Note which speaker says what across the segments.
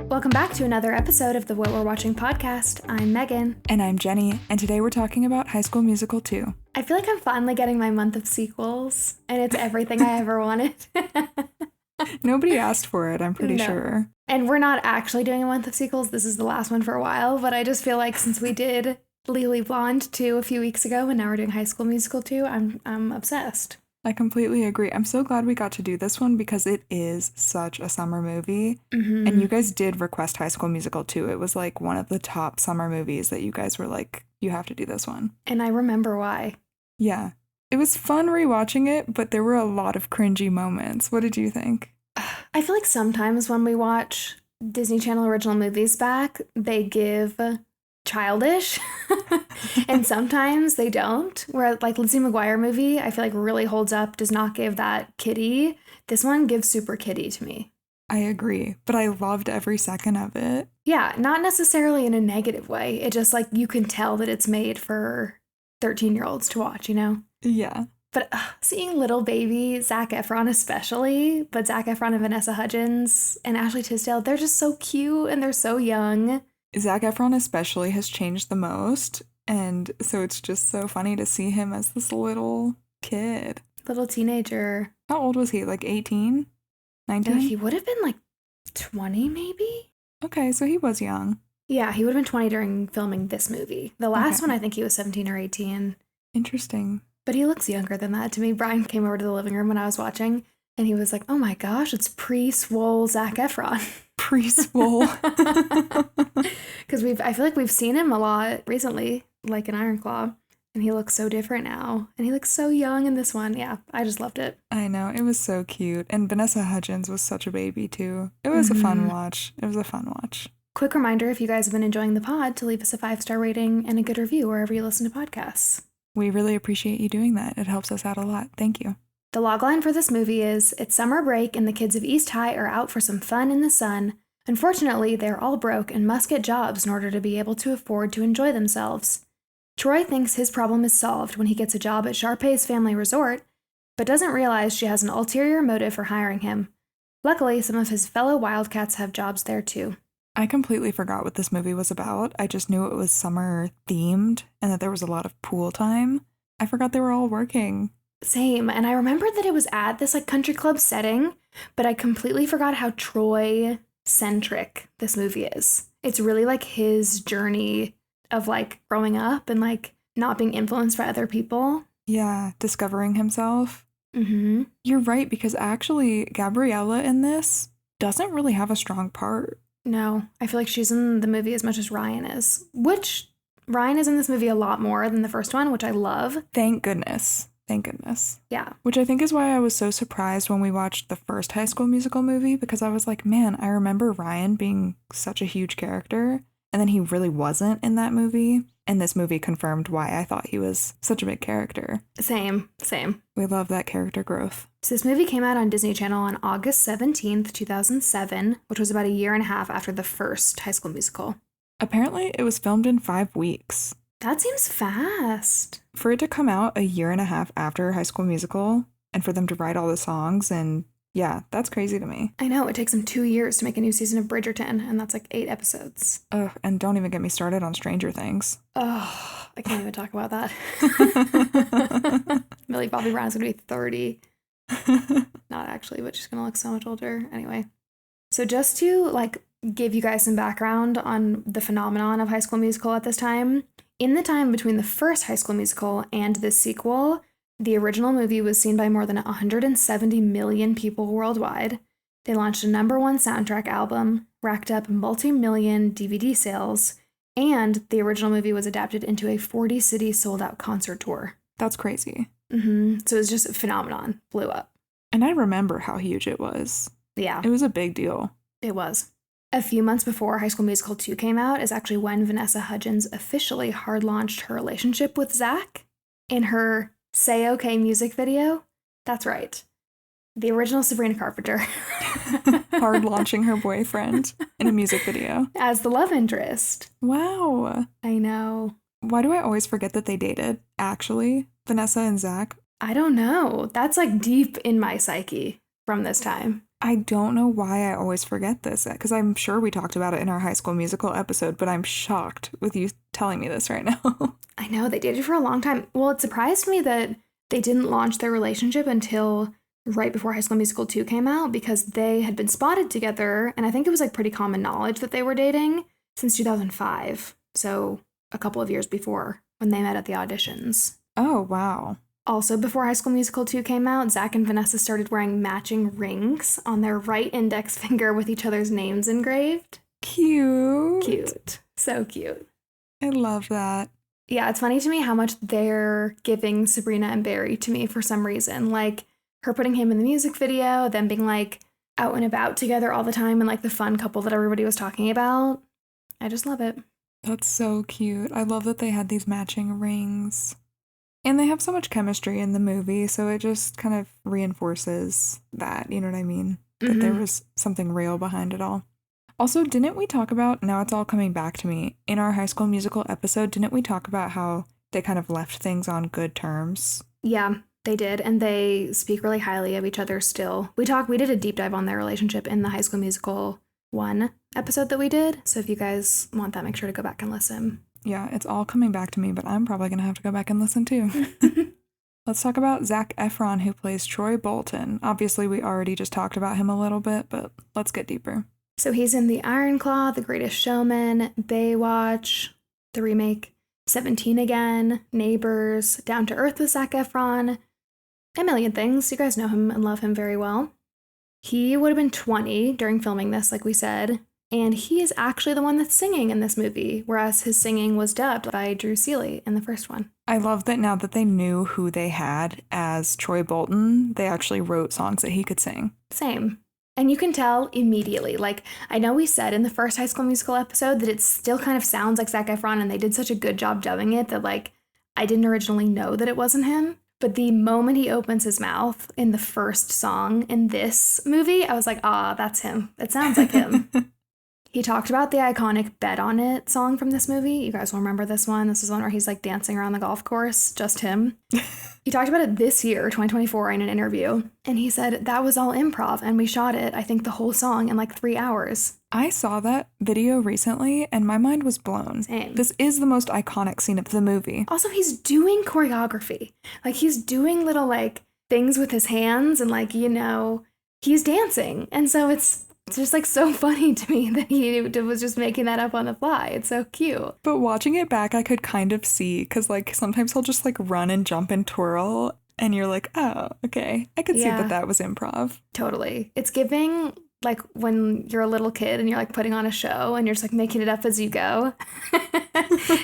Speaker 1: Welcome back to another episode of the What We're Watching podcast. I'm Megan.
Speaker 2: And I'm Jenny, and today we're talking about High School Musical 2.
Speaker 1: I feel like I'm finally getting my month of sequels, and it's everything I ever wanted.
Speaker 2: Nobody asked for it, I'm pretty sure.
Speaker 1: And we're not actually doing a month of sequels. This is the last one for a while, but I just feel like since we did Legally Blonde 2 a few weeks ago, and now we're doing High School Musical 2, I'm obsessed.
Speaker 2: I completely agree. I'm so glad we got to do this one because it is such a summer movie.
Speaker 1: Mm-hmm.
Speaker 2: And you guys did request High School Musical 2. It was like one of the top summer movies that you guys were like, you have to do this one.
Speaker 1: And I remember why.
Speaker 2: Yeah. It was fun rewatching it, but there were a lot of cringy moments. What did you think?
Speaker 1: I feel like sometimes when we watch Disney Channel original movies back, they give childish and sometimes they don't, where like Lizzie McGuire movie I feel like really holds up, does not give that kiddie. This one gives super kiddie to me.
Speaker 2: I agree, but I loved every second of it.
Speaker 1: Yeah, not necessarily in a negative way. It just like you can tell that it's made for 13-year-olds to watch, you know?
Speaker 2: Yeah.
Speaker 1: But seeing little baby Zac Efron especially, but Zac Efron and Vanessa Hudgens and Ashley Tisdale, they're just so cute and they're so young.
Speaker 2: Zac Efron especially has changed the most, and so it's just so funny to see him as this little kid.
Speaker 1: Little teenager.
Speaker 2: How old was he? Like 18? 19?
Speaker 1: He would have been like 20 maybe?
Speaker 2: Okay, so he was young.
Speaker 1: Yeah, he would have been 20 during filming this movie. The last one, I think he was 17 or 18.
Speaker 2: Interesting.
Speaker 1: But he looks younger than that to me. Brian came over to the living room when I was watching, and he was like, oh my gosh, it's pre-swole Zac Efron.
Speaker 2: Pre-swole.
Speaker 1: Because I feel like we've seen him a lot recently, like in Iron Claw, and he looks so different now. And he looks so young in this one. Yeah, I just loved it.
Speaker 2: I know, it was so cute. And Vanessa Hudgens was such a baby too. It was a fun watch. It was a fun watch.
Speaker 1: Quick reminder, if you guys have been enjoying the pod, to leave us a 5-star rating and a good review wherever you listen to podcasts.
Speaker 2: We really appreciate you doing that. It helps us out a lot. Thank you.
Speaker 1: The logline for this movie is, it's summer break and the kids of East High are out for some fun in the sun. Unfortunately, they're all broke and must get jobs in order to be able to afford to enjoy themselves. Troy thinks his problem is solved when he gets a job at Sharpay's family resort, but doesn't realize she has an ulterior motive for hiring him. Luckily, some of his fellow Wildcats have jobs there too.
Speaker 2: I completely forgot what this movie was about. I just knew it was summer themed and that there was a lot of pool time. I forgot they were all working.
Speaker 1: Same, and I remembered that it was at this like country club setting, but I completely forgot how Troy-centric this movie is. It's really like his journey of like growing up and like not being influenced by other people.
Speaker 2: Yeah, discovering himself.
Speaker 1: Mm-hmm.
Speaker 2: You're right, because actually Gabriella in this doesn't really have a strong part.
Speaker 1: No, I feel like she's in the movie as much as Ryan is, which Ryan is in this movie a lot more than the first one, which I love.
Speaker 2: Thank goodness. Thank goodness.
Speaker 1: Yeah.
Speaker 2: Which I think is why I was so surprised when we watched the first High School Musical movie, because I was like, man, I remember Ryan being such a huge character, and then he really wasn't in that movie. And this movie confirmed why I thought he was such a big character.
Speaker 1: Same.
Speaker 2: We love that character growth.
Speaker 1: So this movie came out on Disney Channel on August 17th, 2007, which was about a year and a half after the first High School Musical.
Speaker 2: Apparently, it was filmed in 5 weeks.
Speaker 1: That seems fast.
Speaker 2: For it to come out a year and a half after High School Musical, and for them to write all the songs, and yeah, that's crazy to me.
Speaker 1: I know, it takes them 2 years to make a new season of Bridgerton, and that's like 8 episodes.
Speaker 2: Ugh, and don't even get me started on Stranger Things.
Speaker 1: Oh, I can't even talk about that. Millie Bobby Brown's gonna be 30. Not actually, but she's gonna look so much older. Anyway. So just to like give you guys some background on the phenomenon of High School Musical at this time, in the time between the first High School Musical and this sequel, the original movie was seen by more than 170 million people worldwide. They launched a #1 soundtrack album, racked up multi-million DVD sales, and the original movie was adapted into a 40-city sold-out concert tour.
Speaker 2: That's crazy.
Speaker 1: So it was just a phenomenon. Blew up.
Speaker 2: And I remember how huge it was.
Speaker 1: Yeah.
Speaker 2: It was a big deal.
Speaker 1: It was. A few months before High School Musical 2 came out is actually when Vanessa Hudgens officially hard-launched her relationship with Zac in her Say Okay music video. That's right. The original Sabrina Carpenter.
Speaker 2: Hard launching her boyfriend in a music video.
Speaker 1: As the love interest.
Speaker 2: Wow.
Speaker 1: I know.
Speaker 2: Why do I always forget that they dated, actually? Vanessa and Zac?
Speaker 1: I don't know. That's like deep in my psyche from this time.
Speaker 2: I don't know why I always forget this, because I'm sure we talked about it in our High School Musical episode, but I'm shocked with you telling me this right now.
Speaker 1: I know, they dated for a long time. Well, it surprised me that they didn't launch their relationship until right before High School Musical 2 came out, because they had been spotted together, and I think it was like pretty common knowledge that they were dating since 2005. So a couple of years before when they met at the auditions.
Speaker 2: Oh, wow.
Speaker 1: Also, before High School Musical 2 came out, Zach and Vanessa started wearing matching rings on their right index finger with each other's names engraved.
Speaker 2: Cute.
Speaker 1: Cute. So cute.
Speaker 2: I love that.
Speaker 1: Yeah, it's funny to me how much they're giving Sabrina and Barry to me for some reason. Like, her putting him in the music video, them being, like, out and about together all the time, and, like, the fun couple that everybody was talking about. I just love it.
Speaker 2: That's so cute. I love that they had these matching rings. And they have so much chemistry in the movie, so it just kind of reinforces that, you know what I mean? That there was something real behind it all. Also, didn't we talk about, now it's all coming back to me, in our High School Musical episode, didn't we talk about how they kind of left things on good terms?
Speaker 1: Yeah, they did, and they speak really highly of each other still. We did a deep dive on their relationship in the High School Musical 1 episode that we did, so if you guys want that, make sure to go back and listen.
Speaker 2: Yeah, it's all coming back to me, but I'm probably going to have to go back and listen too. Let's talk about Zac Efron, who plays Troy Bolton. Obviously, we already just talked about him a little bit, but let's get deeper.
Speaker 1: So he's in The Iron Claw, The Greatest Showman, Baywatch, the remake, 17 Again, Neighbors, Down to Earth with Zac Efron, a million things. You guys know him and love him very well. He would have been 20 during filming this, like we said, and he is actually the one that's singing in this movie, whereas his singing was dubbed by Drew Seeley in the first one.
Speaker 2: I love that now that they knew who they had as Troy Bolton, they actually wrote songs that he could sing.
Speaker 1: Same. And you can tell immediately. Like, I know we said in the first High School Musical episode that it still kind of sounds like Zac Efron, and they did such a good job dubbing it that, like, I didn't originally know that it wasn't him. But the moment he opens his mouth in the first song in this movie, I was like, that's him. It sounds like him. He talked about the iconic Bet On It song from this movie. You guys will remember this one. This is one where he's like dancing around the golf course, just him. He talked about it this year, 2024, in an interview. And he said that was all improv, and we shot it, I think, the whole song in like 3 hours.
Speaker 2: I saw that video recently, and my mind was blown.
Speaker 1: Same.
Speaker 2: This is the most iconic scene of the movie.
Speaker 1: Also, he's doing choreography. Like, he's doing little, like, things with his hands, and, like, you know, he's dancing. And so it's just, like, so funny to me that he was just making that up on the fly. It's so cute.
Speaker 2: But watching it back, I could kind of see, because, like, sometimes he'll just, like, run and jump and twirl, and you're like, oh, okay. I could see that was improv.
Speaker 1: Totally. It's giving, like, when you're a little kid and you're, like, putting on a show, and you're just, like, making it up as you go.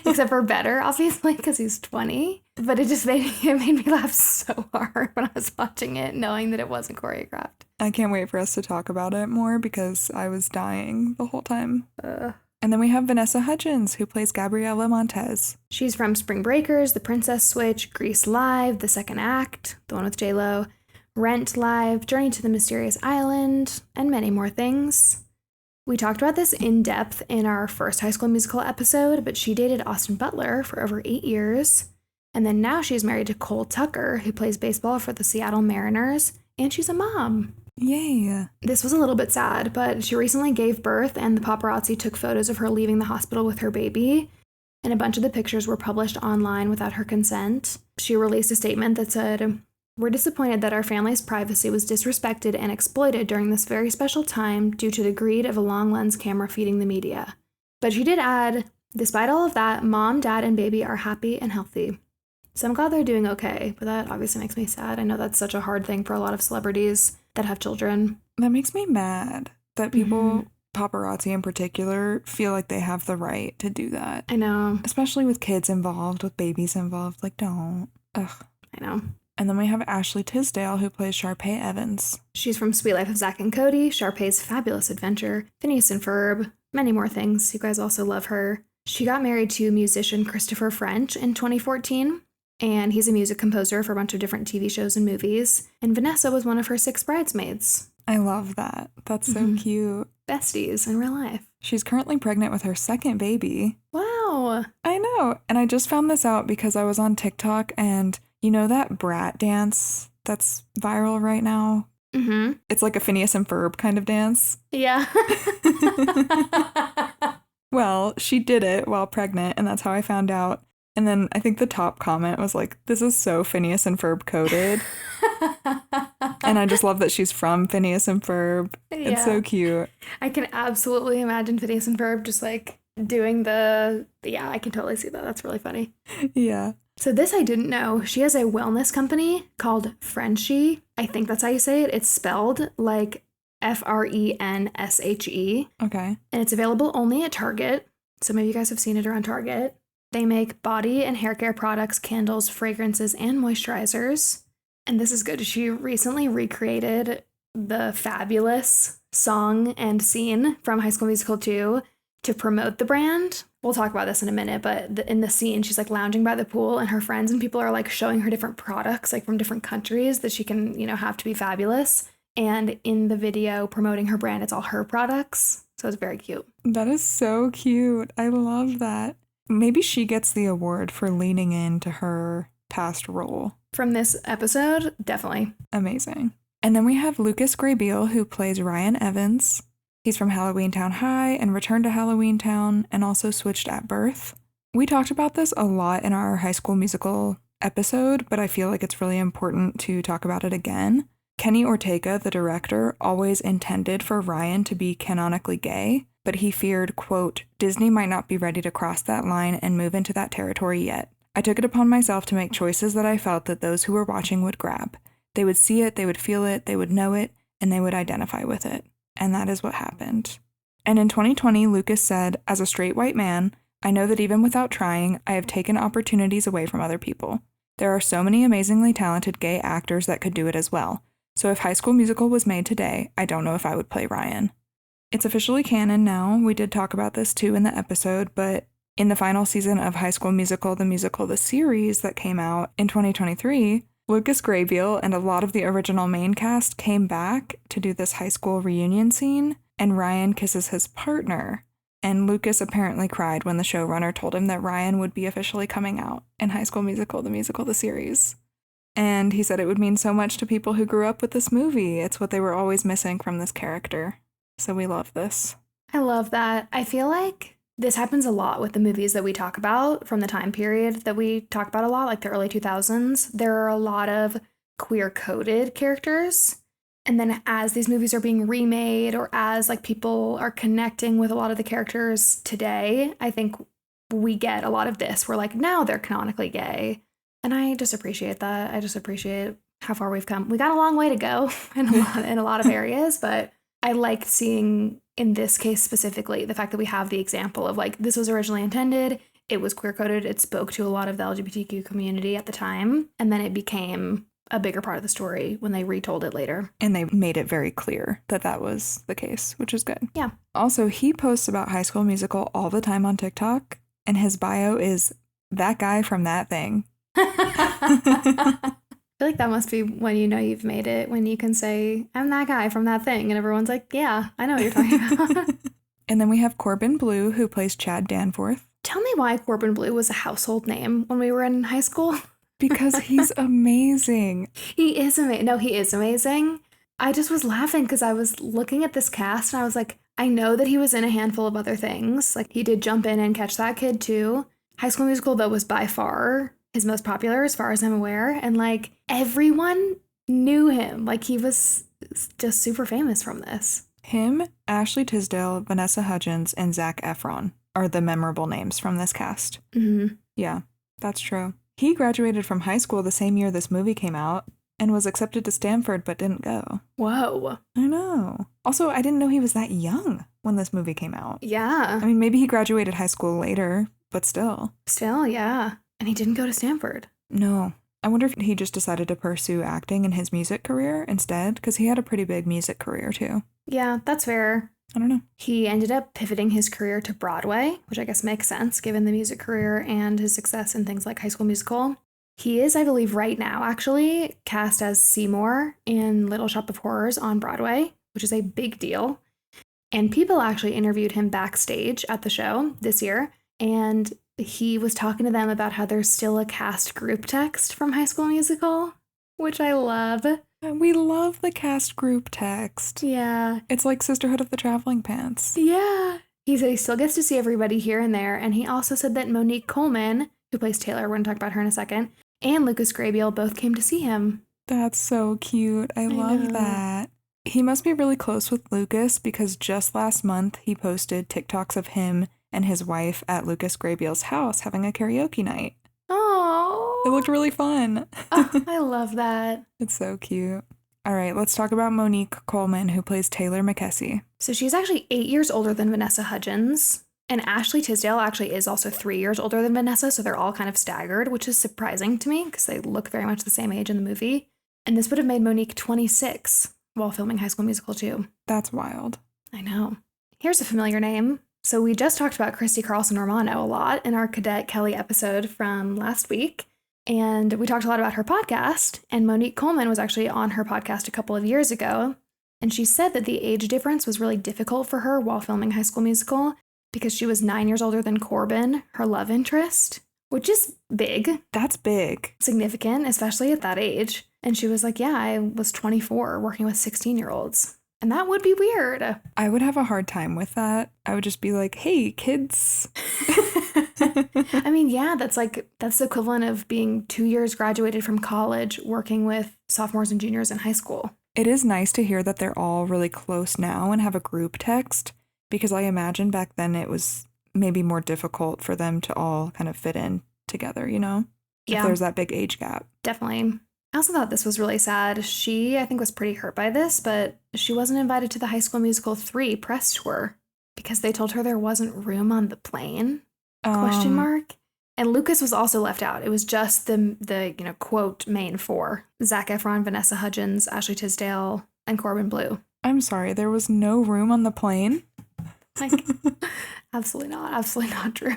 Speaker 1: Except for better, obviously, because he's 20. But it just made me laugh so hard when I was watching it, knowing that it wasn't choreographed.
Speaker 2: I can't wait for us to talk about it more because I was dying the whole time. And then we have Vanessa Hudgens, who plays Gabriela Montez.
Speaker 1: She's from Spring Breakers, The Princess Switch, Grease Live, The Second Act, the one with J-Lo, Rent Live, Journey to the Mysterious Island, and many more things. We talked about this in depth in our first High School Musical episode, but she dated Austin Butler for over 8 years. And then now she's married to Cole Tucker, who plays baseball for the Seattle Mariners, and she's a mom.
Speaker 2: Yay.
Speaker 1: This was a little bit sad, but she recently gave birth, and the paparazzi took photos of her leaving the hospital with her baby, and a bunch of the pictures were published online without her consent. She released a statement that said, "We're disappointed that our family's privacy was disrespected and exploited during this very special time due to the greed of a long lens camera feeding the media." But she did add, "Despite all of that, mom, dad, and baby are happy and healthy." So I'm glad they're doing okay, but that obviously makes me sad. I know that's such a hard thing for a lot of celebrities that have children.
Speaker 2: That makes me mad that people, paparazzi in particular, feel like they have the right to do that.
Speaker 1: I know.
Speaker 2: Especially with kids involved, with babies involved. Like, don't. Ugh.
Speaker 1: I know.
Speaker 2: And then we have Ashley Tisdale, who plays Sharpay Evans.
Speaker 1: She's from Sweet Life of Zack and Cody, Sharpay's Fabulous Adventure, Phineas and Ferb, many more things. You guys also love her. She got married to musician Christopher French in 2014. And he's a music composer for a bunch of different TV shows and movies. And Vanessa was one of her 6 bridesmaids.
Speaker 2: I love that. That's so cute.
Speaker 1: Besties in real life.
Speaker 2: She's currently pregnant with her 2nd baby.
Speaker 1: Wow.
Speaker 2: I know. And I just found this out because I was on TikTok, and you know that brat dance that's viral right now?
Speaker 1: Mm-hmm.
Speaker 2: It's like a Phineas and Ferb kind of dance.
Speaker 1: Yeah.
Speaker 2: Well, she did it while pregnant, and that's how I found out. And then I think the top comment was like, this is so Phineas and Ferb coded. And I just love that she's from Phineas and Ferb.
Speaker 1: Yeah.
Speaker 2: It's so cute.
Speaker 1: I can absolutely imagine Phineas and Ferb just like doing yeah, I can totally see that. That's really funny.
Speaker 2: Yeah.
Speaker 1: So this I didn't know. She has a wellness company called Frenchie. I think that's how you say it. It's spelled like Frenshe.
Speaker 2: Okay.
Speaker 1: And it's available only at Target. So maybe you guys have seen it around Target. They make body and hair care products, candles, fragrances, and moisturizers. And this is good. She recently recreated the fabulous song and scene from High School Musical 2 to promote the brand. We'll talk about this in a minute, but in the scene, she's like lounging by the pool and her friends and people are like showing her different products like from different countries that she can, have to be fabulous. And in the video promoting her brand, it's all her products. So it's very cute.
Speaker 2: That is so cute. I love that. Maybe she gets the award for leaning into her past role.
Speaker 1: From this episode, definitely.
Speaker 2: Amazing. And then we have Lucas Grabeel, who plays Ryan Evans. He's from Halloween Town High and returned to Halloween Town and also switched at birth. We talked about this a lot in our High School Musical episode, but I feel like it's really important to talk about it again. Kenny Ortega, the director, always intended for Ryan to be canonically gay, but he feared, quote, Disney might not be ready to cross that line and move into that territory yet. I took it upon myself to make choices that I felt that those who were watching would grab. They would see it, they would feel it, they would know it, and they would identify with it. And that is what happened. And in 2020, Lucas said, as a straight white man, I know that even without trying, I have taken opportunities away from other people. There are so many amazingly talented gay actors that could do it as well. So if High School Musical was made today, I don't know if I would play Ryan. It's officially canon now. We did talk about this too in the episode, but in the final season of High School Musical, the series that came out in 2023, Lucas Grabeel and a lot of the original main cast came back to do this high school reunion scene, and Ryan kisses his partner. And Lucas apparently cried when the showrunner told him that Ryan would be officially coming out in High School Musical, the series. And he said it would mean so much to people who grew up with this movie. It's what they were always missing from this character. So we love this.
Speaker 1: I love that. I feel like this happens a lot with the movies that we talk about from the time period that we talk about a lot, like the early 2000s. There are a lot of queer-coded characters. And then as these movies are being remade or as like people are connecting with a lot of the characters today, I think we get a lot of this. We're like, now they're canonically gay. And I just appreciate that. I just appreciate how far we've come. We got a long way to go in a lot of areas, but I like seeing, in this case specifically, the fact that we have the example of like, this was originally intended, it was queer-coded, it spoke to a lot of the LGBTQ community at the time, and then it became a bigger part of the story when they retold it later.
Speaker 2: And they made it very clear that that was the case, which is good.
Speaker 1: Yeah.
Speaker 2: Also, he posts about High School Musical all the time on TikTok, and his bio is that guy from that thing.
Speaker 1: I feel like that must be when you know you've made it, when you can say, I'm that guy from that thing, and everyone's like, yeah, I know what you're talking about.
Speaker 2: And then we have Corbin Bleu, who plays Chad Danforth.
Speaker 1: Tell me why Corbin Bleu was a household name when we were in high school.
Speaker 2: Because he's amazing.
Speaker 1: He is amazing. No, he is amazing. I just was laughing because I was looking at this cast and I was like, I know that he was in a handful of other things. Like, he did jump in and catch that kid too. High School Musical, though, was by far his most popular as far as I'm aware. And like, everyone knew him. Like, he was just super famous from this.
Speaker 2: Him, Ashley Tisdale, Vanessa Hudgens, and Zac Efron are the memorable names from this cast.
Speaker 1: Mm-hmm.
Speaker 2: Yeah, that's true. He graduated from high school the same year this movie came out and was accepted to Stanford but didn't go.
Speaker 1: Whoa.
Speaker 2: I know. Also, I didn't know he was that young when this movie came out.
Speaker 1: Yeah.
Speaker 2: I mean, maybe he graduated high school later, but still.
Speaker 1: Still, yeah. And he didn't go to Stanford.
Speaker 2: No. I wonder if he just decided to pursue acting in his music career instead, because he had a pretty big music career too.
Speaker 1: Yeah, that's fair.
Speaker 2: I don't know.
Speaker 1: He ended up pivoting his career to Broadway, which I guess makes sense given the music career and his success in things like High School Musical. He is, I believe, right now actually cast as Seymour in Little Shop of Horrors on Broadway, which is a big deal. And people actually interviewed him backstage at the show this year, and he was talking to them about how there's still a cast group text from High School Musical, which I love.
Speaker 2: We love the cast group text.
Speaker 1: Yeah.
Speaker 2: It's like Sisterhood of the Traveling Pants.
Speaker 1: Yeah. He said he still gets to see everybody here and there, and he also said that Monique Coleman, who plays Taylor, we're going to talk about her in a second, and Lucas Grabeel both came to see him.
Speaker 2: That's so cute. I love that. He must be really close with Lucas because just last month he posted TikToks of him and his wife at Lucas Grabeel's house having a karaoke night.
Speaker 1: Oh,
Speaker 2: It looked really fun.
Speaker 1: Oh, I love that.
Speaker 2: It's so cute. All right, let's talk about Monique Coleman, who plays Taylor McKessie.
Speaker 1: So she's actually 8 years older than Vanessa Hudgens. And Ashley Tisdale actually is also 3 years older than Vanessa, so they're all kind of staggered, which is surprising to me because they look very much the same age in the movie. And this would have made Monique 26 while filming High School Musical 2.
Speaker 2: That's wild.
Speaker 1: I know. Here's a familiar name. So we just talked about Christy Carlson Romano a lot in our Cadet Kelly episode from last week. And we talked a lot about her podcast. And Monique Coleman was actually on her podcast a couple of years ago. And she said that the age difference was really difficult for her while filming High School Musical because she was 9 years older than Corbin, her love interest, which is big.
Speaker 2: That's big.
Speaker 1: Significant, especially at that age. And she was like, yeah, I was 24 working with 16-year-olds. And that would be weird.
Speaker 2: I would have a hard time with that. I would just be like, hey, kids.
Speaker 1: I mean, yeah, that's the equivalent of being 2 years graduated from college, working with sophomores and juniors in high school.
Speaker 2: It is nice to hear that they're all really close now and have a group text, because I imagine back then it was maybe more difficult for them to all kind of fit in together, you know?
Speaker 1: Yeah.
Speaker 2: If there's that big age gap.
Speaker 1: Definitely. I also thought this was really sad. She, I think, was pretty hurt by this, but she wasn't invited to the High School Musical 3 press tour because they told her there wasn't room on the plane, ? And Lucas was also left out. It was just the quote, main four: Zac Efron, Vanessa Hudgens, Ashley Tisdale, and Corbin Bleu.
Speaker 2: I'm sorry, there was no room on the plane?
Speaker 1: Like, absolutely not true.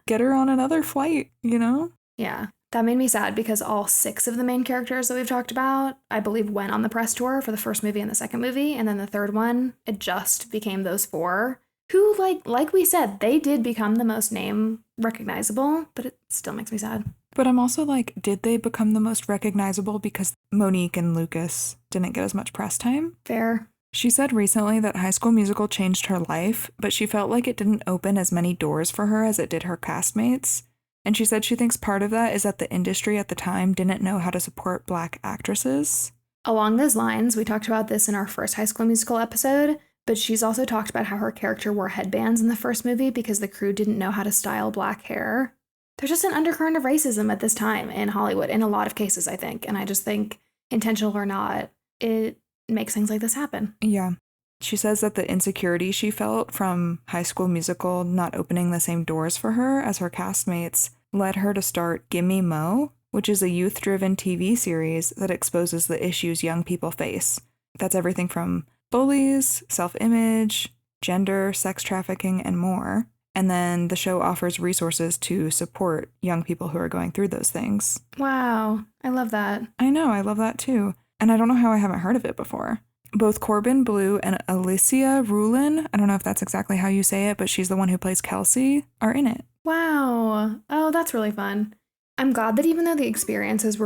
Speaker 2: Get her on another flight, you know?
Speaker 1: Yeah. That made me sad because all 6 of the main characters that we've talked about, I believe, went on the press tour for the first movie and the second movie. And then the third one, it just became those 4 who, like we said, they did become the most name recognizable, but it still makes me sad.
Speaker 2: But I'm also like, did they become the most recognizable because Monique and Lucas didn't get as much press time?
Speaker 1: Fair.
Speaker 2: She said recently that High School Musical changed her life, but she felt like it didn't open as many doors for her as it did her castmates. And she said she thinks part of that is that the industry at the time didn't know how to support Black actresses.
Speaker 1: Along those lines, we talked about this in our first High School Musical episode, but she's also talked about how her character wore headbands in the first movie because the crew didn't know how to style black hair. There's just an undercurrent of racism at this time in Hollywood, in a lot of cases, I think. And I just think, intentional or not, it makes things like this happen.
Speaker 2: Yeah. She says that the insecurity she felt from High School Musical not opening the same doors for her as her castmates led her to start Gimme Mo, which is a youth-driven TV series that exposes the issues young people face. That's everything from bullies, self-image, gender, sex trafficking, and more. And then the show offers resources to support young people who are going through those things.
Speaker 1: Wow, I love that.
Speaker 2: I know, I love that too. And I don't know how I haven't heard of it before. Both Corbin Bleu and Alicia Rulin, I don't know if that's exactly how you say it, but she's the one who plays Kelsey, are in it.
Speaker 1: Wow. Oh, that's really fun. I'm glad that even though the experiences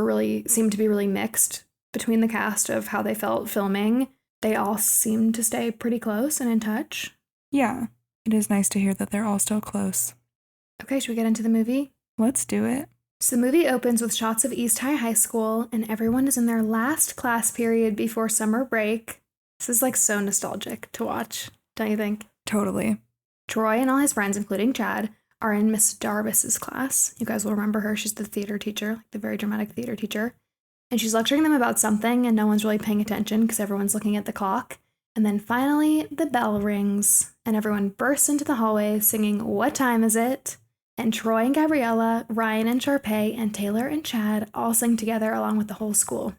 Speaker 1: seemed to be really mixed between the cast of how they felt filming, they all seemed to stay pretty close and in touch.
Speaker 2: Yeah, it is nice to hear that they're all still close.
Speaker 1: Okay, should we get into the movie?
Speaker 2: Let's do it.
Speaker 1: So the movie opens with shots of East High School, and everyone is in their last class period before summer break. This is like so nostalgic to watch, don't you think?
Speaker 2: Totally.
Speaker 1: Troy and all his friends, including Chad, are in Miss Darvis's class. You guys will remember her. She's the theater teacher, like the very dramatic theater teacher. And she's lecturing them about something, and no one's really paying attention because everyone's looking at the clock. And then finally, the bell rings, and everyone bursts into the hallway singing, "What time is it?" And Troy and Gabriella, Ryan and Sharpay, and Taylor and Chad all sing together along with the whole school.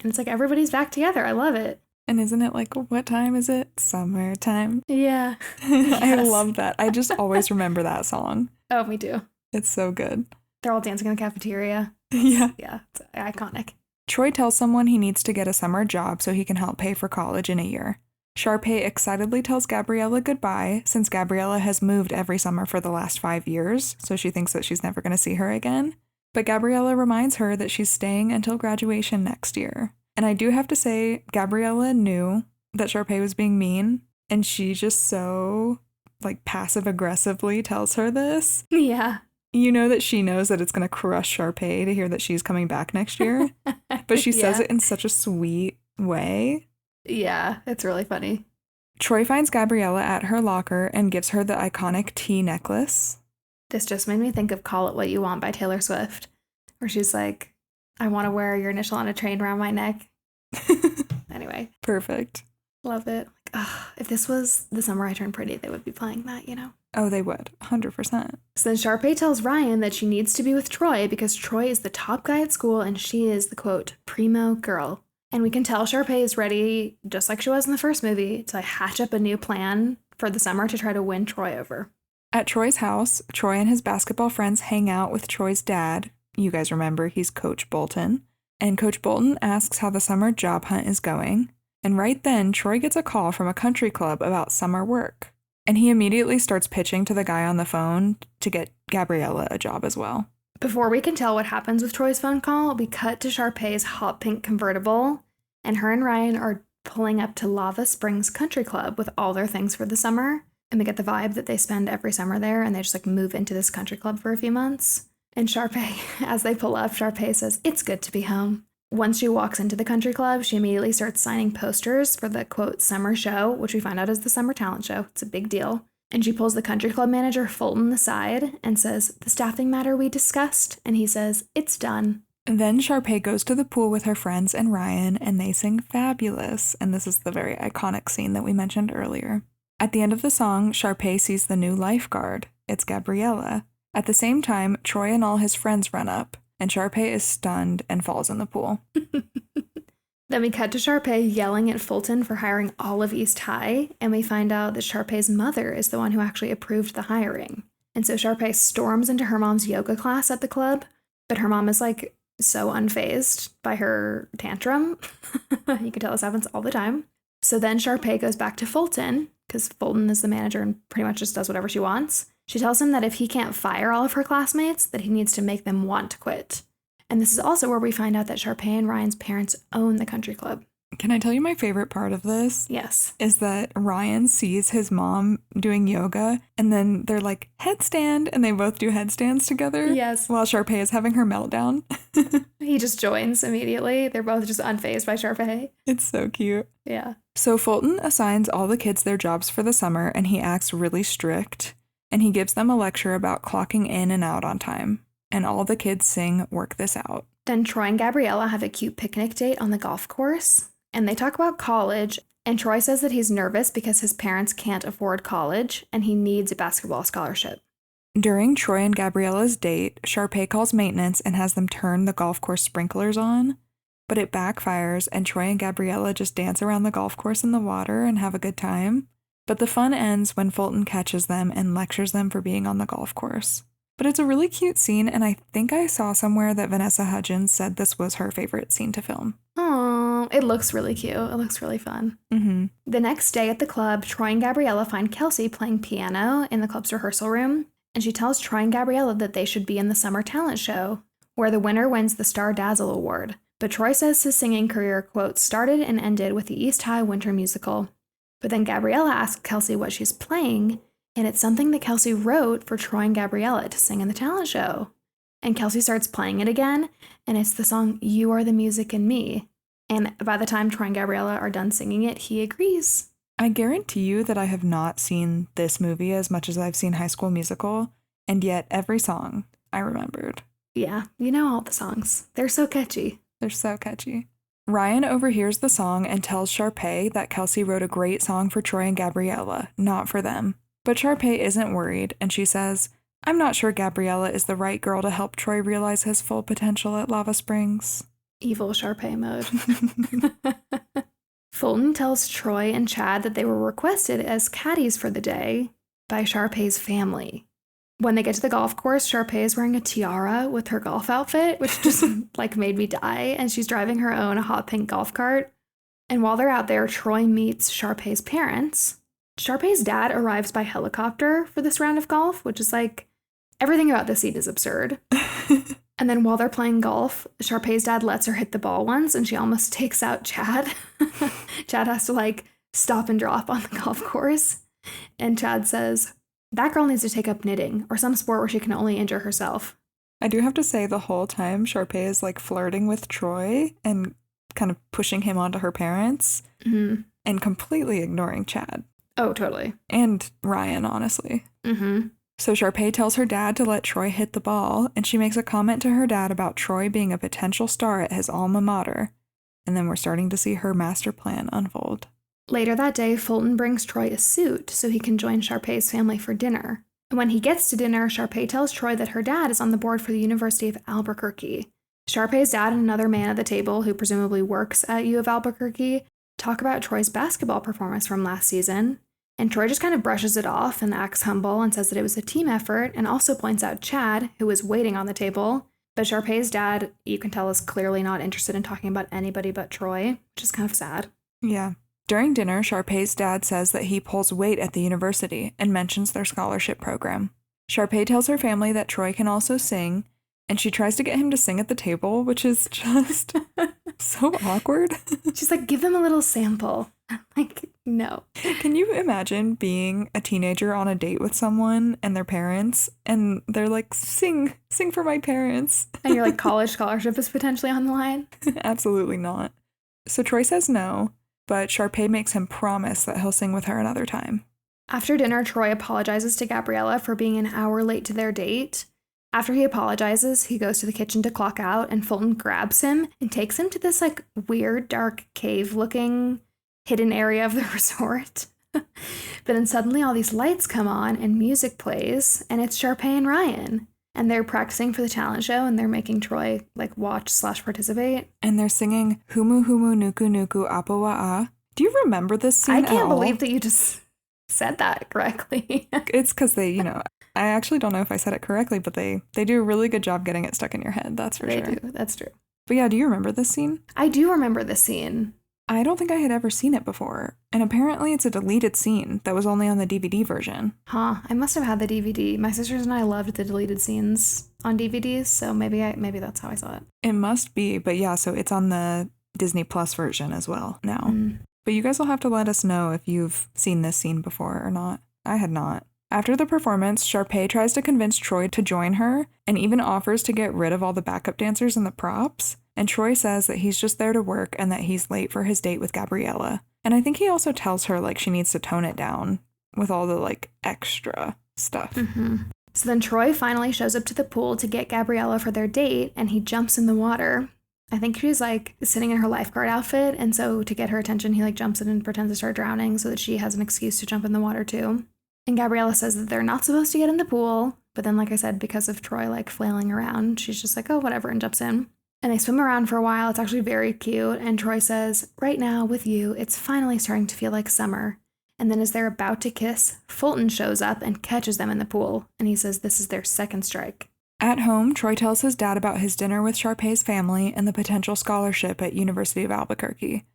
Speaker 1: And it's like everybody's back together. I love it.
Speaker 2: And isn't it like, what time is it? Summertime.
Speaker 1: Yeah.
Speaker 2: I love that. I just always remember that song.
Speaker 1: Oh, me too.
Speaker 2: It's so good.
Speaker 1: They're all dancing in the cafeteria.
Speaker 2: Yeah.
Speaker 1: Yeah, it's iconic.
Speaker 2: Troy tells someone he needs to get a summer job so he can help pay for college in a year. Sharpay excitedly tells Gabriella goodbye since Gabriella has moved every summer for the last 5 years, so she thinks that she's never going to see her again. But Gabriella reminds her that she's staying until graduation next year. And I do have to say, Gabriella knew that Sharpay was being mean, and she just so, like, passive-aggressively tells her this.
Speaker 1: Yeah.
Speaker 2: You know that she knows that it's going to crush Sharpay to hear that she's coming back next year, but she says
Speaker 1: Yeah.
Speaker 2: it in such a sweet way.
Speaker 1: Yeah, it's really funny.
Speaker 2: Troy finds Gabriella at her locker and gives her the iconic T necklace.
Speaker 1: This just made me think of Call It What You Want by Taylor Swift, where she's like, I want to wear your initial on a train around my neck. Anyway.
Speaker 2: Perfect.
Speaker 1: Love it. Like, if this was the summer I turned pretty, they would be playing that, you know?
Speaker 2: Oh, they would. 100%.
Speaker 1: So then Sharpay tells Ryan that she needs to be with Troy because Troy is the top guy at school and she is the, quote, primo girl. And we can tell Sharpay is ready, just like she was in the first movie, to hatch up a new plan for the summer to try to win Troy over.
Speaker 2: At Troy's house, Troy and his basketball friends hang out with Troy's dad. You guys remember, he's Coach Bolton. And Coach Bolton asks how the summer job hunt is going. And right then, Troy gets a call from a country club about summer work. And he immediately starts pitching to the guy on the phone to get Gabriella a job as well.
Speaker 1: Before we can tell what happens with Troy's phone call, we cut to Sharpay's hot pink convertible, and her and Ryan are pulling up to Lava Springs Country Club with all their things for the summer. And we get the vibe that they spend every summer there, and they just like move into this country club for a few months. And Sharpay, as they pull up, Sharpay says, "It's good to be home." Once she walks into the country club, she immediately starts signing posters for the, quote, summer show, which we find out is the summer talent show. It's a big deal. And she pulls the country club manager, Fulton, aside and says, "The staffing matter we discussed." And he says, "It's done."
Speaker 2: Then Sharpay goes to the pool with her friends and Ryan, and they sing Fabulous. And this is the very iconic scene that we mentioned earlier. At the end of the song, Sharpay sees the new lifeguard. It's Gabriella. At the same time, Troy and all his friends run up, and Sharpay is stunned and falls in the pool.
Speaker 1: Then we cut to Sharpay yelling at Fulton for hiring all of East High, and we find out that Sharpay's mother is the one who actually approved the hiring. And so Sharpay storms into her mom's yoga class at the club, but her mom is like so unfazed by her tantrum. You can tell this happens all the time. So then Sharpay goes back to Fulton, because Fulton is the manager and pretty much just does whatever she wants. She tells him that if he can't fire all of her classmates, that he needs to make them want to quit. And this is also where we find out that Sharpay and Ryan's parents own the country club.
Speaker 2: Can I tell you my favorite part of this?
Speaker 1: Yes.
Speaker 2: Is that Ryan sees his mom doing yoga, and then they're like, headstand, and they both do headstands together.
Speaker 1: Yes.
Speaker 2: While Sharpay is having her meltdown.
Speaker 1: He just joins immediately. They're both just unfazed by Sharpay.
Speaker 2: It's so cute.
Speaker 1: Yeah.
Speaker 2: So Fulton assigns all the kids their jobs for the summer, and he acts really strict. And he gives them a lecture about clocking in and out on time. And all the kids sing Work This Out.
Speaker 1: Then Troy and Gabriella have a cute picnic date on the golf course. And they talk about college. And Troy says that he's nervous because his parents can't afford college and he needs a basketball scholarship.
Speaker 2: During Troy and Gabriella's date, Sharpay calls maintenance and has them turn the golf course sprinklers on. But it backfires and Troy and Gabriella just dance around the golf course in the water and have a good time. But the fun ends when Fulton catches them and lectures them for being on the golf course. But it's a really cute scene, and I think I saw somewhere that Vanessa Hudgens said this was her favorite scene to film.
Speaker 1: Oh, it looks really cute. It looks really fun.
Speaker 2: Mm-hmm.
Speaker 1: The next day at the club, Troy and Gabriella find Kelsey playing piano in the club's rehearsal room, and she tells Troy and Gabriella that they should be in the summer talent show, where the winner wins the Star Dazzle Award. But Troy says his singing career, quote, started and ended with the East High Winter Musical. But then Gabriella asks Kelsey what she's playing, and it's something that Kelsey wrote for Troy and Gabriella to sing in the talent show. And Kelsey starts playing it again, and it's the song You Are the Music in Me. And by the time Troy and Gabriella are done singing it, he agrees.
Speaker 2: I guarantee you that I have not seen this movie as much as I've seen High School Musical, and yet every song I remembered.
Speaker 1: Yeah, you know all the songs. They're so catchy.
Speaker 2: They're so catchy. Ryan overhears the song and tells Sharpay that Kelsey wrote a great song for Troy and Gabriella, not for them. But Sharpay isn't worried, and she says, "I'm not sure Gabriella is the right girl to help Troy realize his full potential at Lava Springs."
Speaker 1: Evil Sharpay mode. Fulton tells Troy and Chad that they were requested as caddies for the day by Sharpay's family. When they get to the golf course, Sharpay is wearing a tiara with her golf outfit, which just like made me die, and she's driving her own hot pink golf cart. And while they're out there, Troy meets Sharpay's parents. Sharpay's dad arrives by helicopter for this round of golf, which is like, everything about this scene is absurd. And then while they're playing golf, Sharpay's dad lets her hit the ball once and she almost takes out Chad. Chad has to like stop and drop on the golf course. And Chad says, that girl needs to take up knitting or some sport where she can only injure herself.
Speaker 2: I do have to say the whole time Sharpay is like flirting with Troy and kind of pushing him onto her parents and completely ignoring Chad.
Speaker 1: Oh, totally.
Speaker 2: And Ryan, honestly. So Sharpay tells her dad to let Troy hit the ball, and she makes a comment to her dad about Troy being a potential star at his alma mater. And then we're starting to see her master plan unfold.
Speaker 1: Later that day, Fulton brings Troy a suit so he can join Sharpay's family for dinner. And when he gets to dinner, Sharpay tells Troy that her dad is on the board for the University of Albuquerque. Sharpay's dad and another man at the table, who presumably works at U of Albuquerque, talk about Troy's basketball performance from last season. And Troy just kind of brushes it off and acts humble and says that it was a team effort, and also points out Chad, who was waiting on the table. But Sharpay's dad, you can tell, is clearly not interested in talking about anybody but Troy, which is kind of sad.
Speaker 2: Yeah. During dinner, Sharpay's dad says that he pulls weight at the university and mentions their scholarship program. Sharpay tells her family that Troy can also sing, and she tries to get him to sing at the table, which is just so awkward.
Speaker 1: She's like, give them a little sample. Like, no.
Speaker 2: Can you imagine being a teenager on a date with someone and their parents, and they're like, sing for my parents.
Speaker 1: And your like college scholarship is potentially on the line?
Speaker 2: Absolutely not. So Troy says no, but Sharpay makes him promise that he'll sing with her another time.
Speaker 1: After dinner, Troy apologizes to Gabriella for being an hour late to their date. After he apologizes, he goes to the kitchen to clock out, and Fulton grabs him and takes him to this like weird, dark, cave-looking hidden area of the resort. But then suddenly all these lights come on and music plays, and it's Sharpay and Ryan. And they're practicing for the talent show, and they're making Troy like watch/participate.
Speaker 2: And they're singing Humu Humu Nuku Nuku Apawa'a. Do you remember this scene
Speaker 1: I can't believe that you just said that correctly.
Speaker 2: It's because they, I actually don't know if I said it correctly, but they do a really good job getting it stuck in your head. That's for sure.
Speaker 1: They do. That's true.
Speaker 2: But yeah, do you remember this scene?
Speaker 1: I do remember this scene.
Speaker 2: I don't think I had ever seen it before. And apparently it's a deleted scene that was only on the DVD version.
Speaker 1: Huh. I must have had the DVD. My sisters and I loved the deleted scenes on DVDs, so maybe that's how I saw it.
Speaker 2: It must be, but yeah, so it's on the Disney Plus version as well now. But you guys will have to let us know if you've seen this scene before or not. I had not. After the performance, Sharpay tries to convince Troy to join her and even offers to get rid of all the backup dancers and the props. And Troy says that he's just there to work and that he's late for his date with Gabriella. And I think he also tells her like she needs to tone it down with all the like extra stuff.
Speaker 1: So then Troy finally shows up to the pool to get Gabriella for their date, and he jumps in the water. I think she's like sitting in her lifeguard outfit, and so to get her attention, he like jumps in and pretends to start drowning so that she has an excuse to jump in the water too. And Gabriella says that they're not supposed to get in the pool, but then like I said, because of Troy like flailing around, she's just like, oh, whatever, and jumps in. And they swim around for a while. It's actually very cute. And Troy says, right now with you, it's finally starting to feel like summer. And then as they're about to kiss, Fulton shows up and catches them in the pool. And he says this is their second strike.
Speaker 2: At home, Troy tells his dad about his dinner with Sharpay's family and the potential scholarship at University of Albuquerque.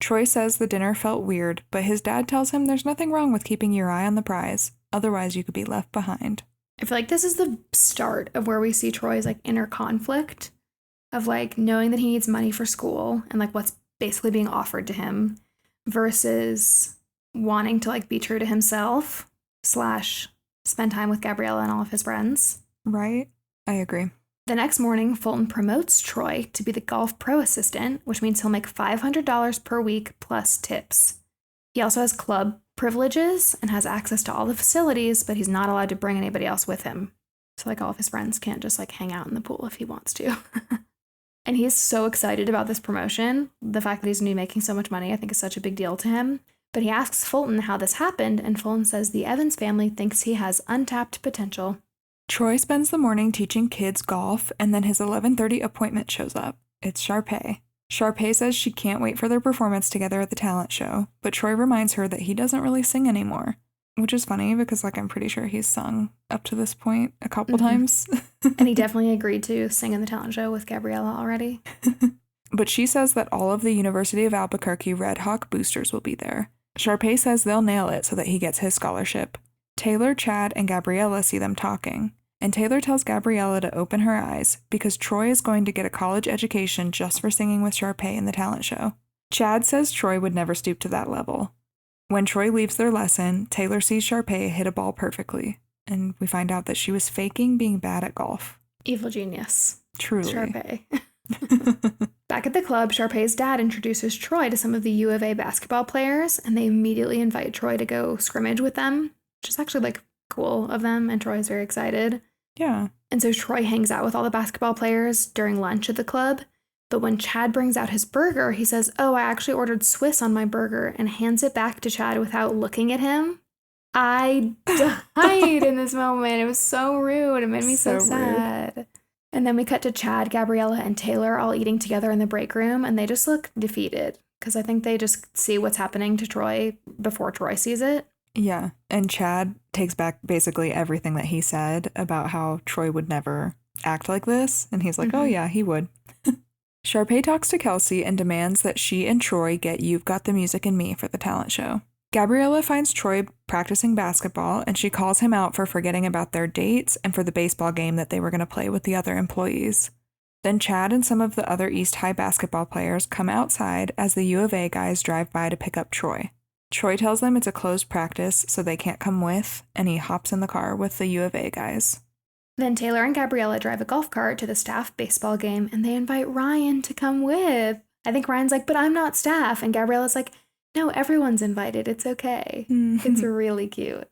Speaker 2: Troy says the dinner felt weird, but his dad tells him there's nothing wrong with keeping your eye on the prize. Otherwise, you could be left behind.
Speaker 1: I feel like this is the start of where we see Troy's like inner conflict of like knowing that he needs money for school and like what's basically being offered to him versus wanting to like be true to himself / spend time with Gabriella and all of his friends.
Speaker 2: Right? I agree.
Speaker 1: The next morning, Fulton promotes Troy to be the golf pro assistant, which means he'll make $500 per week plus tips. He also has club privileges and has access to all the facilities, but he's not allowed to bring anybody else with him. So like all of his friends can't just like hang out in the pool if he wants to. And he's so excited about this promotion. The fact that he's going to be making so much money, I think, is such a big deal to him. But he asks Fulton how this happened, and Fulton says the Evans family thinks he has untapped potential.
Speaker 2: Troy spends the morning teaching kids golf, and then his 11:30 appointment shows up. It's Sharpay. Sharpay says she can't wait for their performance together at the talent show, but Troy reminds her that he doesn't really sing anymore. Which is funny because, like, I'm pretty sure he's sung up to this point a couple times.
Speaker 1: And he definitely agreed to sing in the talent show with Gabriella already.
Speaker 2: But she says that all of the University of Albuquerque Red Hawk boosters will be there. Sharpay says they'll nail it so that he gets his scholarship. Taylor, Chad, and Gabriella see them talking. And Taylor tells Gabriella to open her eyes because Troy is going to get a college education just for singing with Sharpay in the talent show. Chad says Troy would never stoop to that level. When Troy leaves their lesson, Taylor sees Sharpay hit a ball perfectly, and we find out that she was faking being bad at golf.
Speaker 1: Evil genius.
Speaker 2: Truly.
Speaker 1: Sharpay. Back at the club, Sharpay's dad introduces Troy to some of the U of A basketball players, and they immediately invite Troy to go scrimmage with them, which is actually like cool of them, and Troy's very excited.
Speaker 2: Yeah.
Speaker 1: And so Troy hangs out with all the basketball players during lunch at the club. But when Chad brings out his burger, he says, "Oh, I actually ordered Swiss on my burger," and hands it back to Chad without looking at him. I died in this moment. It was so rude. It made me so sad. And then we cut to Chad, Gabriella, and Taylor all eating together in the break room, and they just look defeated because I think they just see what's happening to Troy before Troy sees it.
Speaker 2: Yeah, and Chad takes back basically everything that he said about how Troy would never act like this, and he's like, oh yeah, he would. Sharpay talks to Kelsey and demands that she and Troy get You've Got the Music in Me for the talent show. Gabriella finds Troy practicing basketball, and she calls him out for forgetting about their dates and for the baseball game that they were going to play with the other employees. Then Chad and some of the other East High basketball players come outside as the U of A guys drive by to pick up Troy. Troy tells them it's a closed practice, so they can't come with, and he hops in the car with the U of A guys.
Speaker 1: Then Taylor and Gabriella drive a golf cart to the staff baseball game, and they invite Ryan to come with. I think Ryan's like, but I'm not staff. And Gabriella's like, no, everyone's invited. It's okay. It's really cute.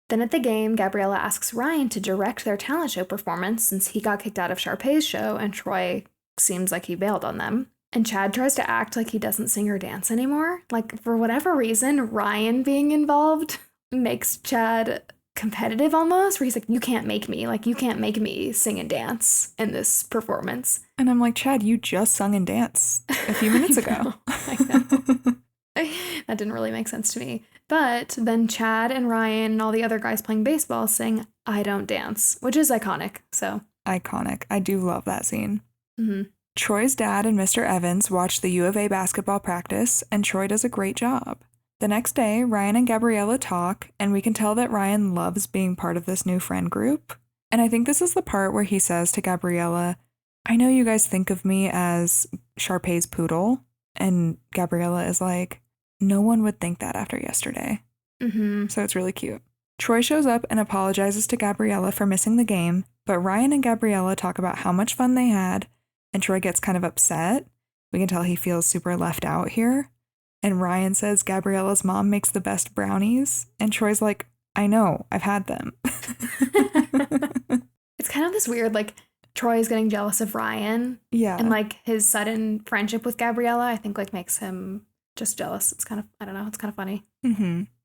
Speaker 1: Then at the game, Gabriella asks Ryan to direct their talent show performance since he got kicked out of Sharpay's show, and Troy seems like he bailed on them. And Chad tries to act like he doesn't sing or dance anymore. Like, for whatever reason, Ryan being involved makes Chad competitive almost, where he's like, you can't make me sing and dance in this performance.
Speaker 2: And I'm like, Chad, you just sung and danced a few minutes ago.
Speaker 1: I know. That didn't really make sense to me. But then Chad and Ryan and all the other guys playing baseball sing I Don't Dance, which is iconic. So
Speaker 2: iconic. I do love that scene.
Speaker 1: Mm-hmm.
Speaker 2: Troy's dad and Mr. Evans watch the U of A basketball practice, and Troy does a great job. The next day, Ryan and Gabriella talk, and we can tell that Ryan loves being part of this new friend group. And I think this is the part where he says to Gabriella, I know you guys think of me as Sharpay's poodle. And Gabriella is like, no one would think that after yesterday. So it's really cute. Troy shows up and apologizes to Gabriella for missing the game, but Ryan and Gabriella talk about how much fun they had, and Troy gets kind of upset. We can tell he feels super left out here. And Ryan says Gabriella's mom makes the best brownies. And Troy's like, I know, I've had them.
Speaker 1: It's kind of this weird, like, Troy is getting jealous of Ryan.
Speaker 2: Yeah.
Speaker 1: And, like, his sudden friendship with Gabriella, I think, like, makes him just jealous. It's kind of, I don't know, it's kind of funny.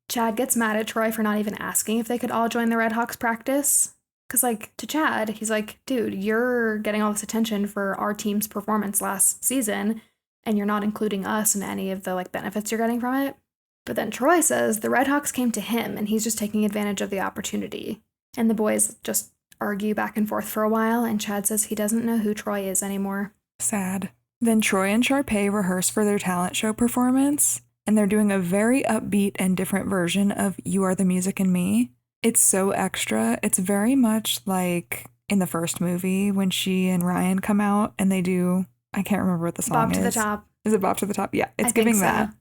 Speaker 1: Chad gets mad at Troy for not even asking if they could all join the Red Hawks practice. Because, like, to Chad, he's like, dude, you're getting all this attention for our team's performance last season, and you're not including us in any of the, like, benefits you're getting from it. But then Troy says the Red Hawks came to him, and he's just taking advantage of the opportunity. And the boys just argue back and forth for a while, and Chad says he doesn't know who Troy is anymore.
Speaker 2: Sad. Then Troy and Sharpay rehearse for their talent show performance, and they're doing a very upbeat and different version of You Are the Music in Me. It's so extra. It's very much like in the first movie when she and Ryan come out and they do, I can't remember what the song is.
Speaker 1: Bop to the Top.
Speaker 2: Is it Bop to the Top? Yeah, it's giving that.